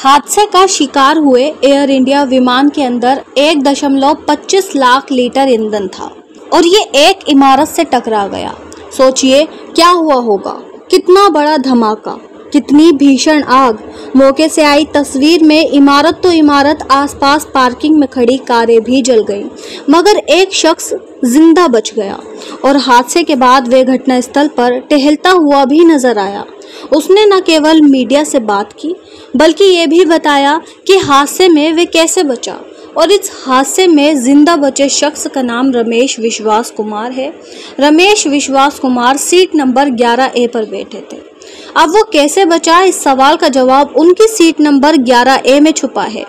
हादसे का शिकार हुए एयर इंडिया विमान के अंदर 1.25 लाख लीटर ईंधन था और ये एक इमारत से टकरा गया। सोचिए क्या हुआ होगा, कितना बड़ा धमाका, कितनी भीषण आग। मौके से आई तस्वीर में इमारत तो इमारत, आसपास पार्किंग में खड़ी कारें भी जल गईं, मगर एक शख्स जिंदा बच गया और हादसे के बाद वे घटनास्थल पर टहलता हुआ भी नजर आया। उसने न केवल मीडिया से बात की बल्कि ये भी बताया कि हादसे में वे कैसे बचा। और इस हादसे में जिंदा बचे शख्स का नाम रमेश विश्वास कुमार है। रमेश विश्वास कुमार सीट नंबर 11A पर बैठे थे। अब वो कैसे बचा, इस सवाल का जवाब उनकी सीट नंबर 11A में छुपा है।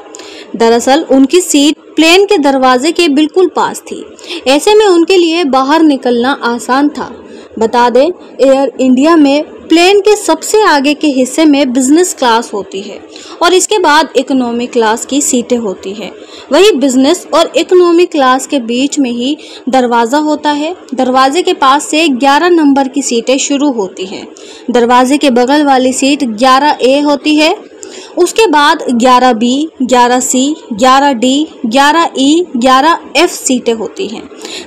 दरअसल उनकी सीट प्लेन के दरवाजे के बिल्कुल पास थी, ऐसे में उनके लिए बाहर निकलना आसान था। बता दें, एयर इंडिया में प्लेन के सबसे आगे के हिस्से में बिजनेस क्लास होती है और इसके बाद इकोनॉमी क्लास की सीटें होती है। वही बिजनेस और इकोनॉमी क्लास के बीच में ही दरवाज़ा होता है। दरवाजे के पास से 11 नंबर की सीटें शुरू होती हैं। दरवाजे के बगल वाली सीट 11A होती है। उसके बाद 11B, 11C, 11D, 11E, 11F सीटें होती हैं।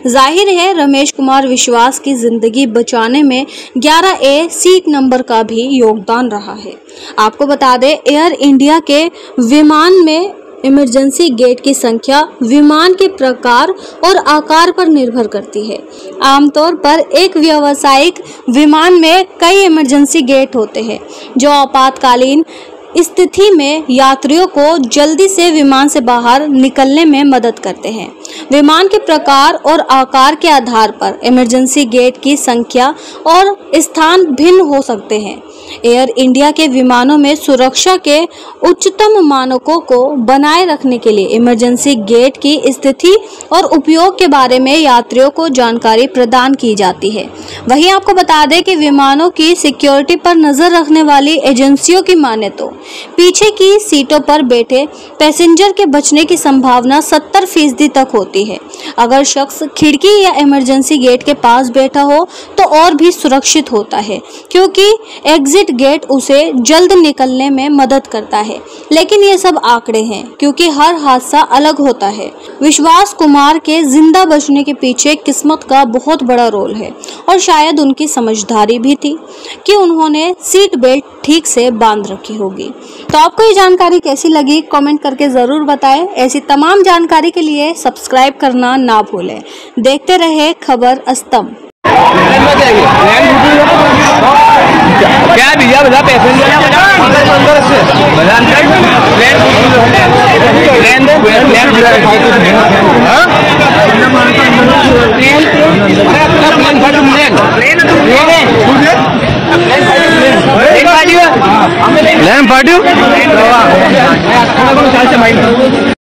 जाहिर है रमेश कुमार विश्वास की ज़िंदगी बचाने में 11A सीट नंबर का भी योगदान रहा है। आपको बता दें, एयर इंडिया के विमान में इमरजेंसी गेट की संख्या विमान के प्रकार और आकार पर निर्भर करती है। आमतौर पर एक व्यावसायिक विमान में कई इमरजेंसी गेट होते हैं जो आपातकालीन स्थिति में यात्रियों को जल्दी से विमान से बाहर निकलने में मदद करते हैं। विमान के प्रकार और आकार के आधार पर इमरजेंसी गेट की संख्या और स्थान भिन्न हो सकते हैं। एयर इंडिया के विमानों में सुरक्षा के उच्चतम मानकों को बनाए रखने के लिए इमरजेंसी गेट की स्थिति और उपयोग के बारे में यात्रियों को जानकारी प्रदान की जाती है। वहीं आपको बता दें कि विमानों की सिक्योरिटी पर नजर रखने वाली एजेंसियों की माने तो पीछे की सीटों पर बैठे पैसेंजर के बचने की संभावना 70% तक होती है। अगर शख्स खिड़की या इमरजेंसी गेट के पास बैठा हो तो और भी सुरक्षित होता है, क्योंकि एग्जिट गेट उसे जल्द निकलने में मदद करता है। लेकिन ये सब आंकड़े हैं, क्योंकि हर हादसा अलग होता है। विश्वास कुमार के जिंदा बचने के पीछे किस्मत का बहुत बड़ा रोल है और शायद उनकी समझदारी भी थी कि उन्होंने सीट बेल्ट ठीक से बांध रखी होगी। तो आपको ये जानकारी कैसी लगी, कमेंट करके ज़रूर बताएं। ऐसी तमाम जानकारी के लिए सब्सक्राइब करना ना भूलें। देखते रहे खबर अस्तम। क्या भैया बता पैसेंजर प्लेन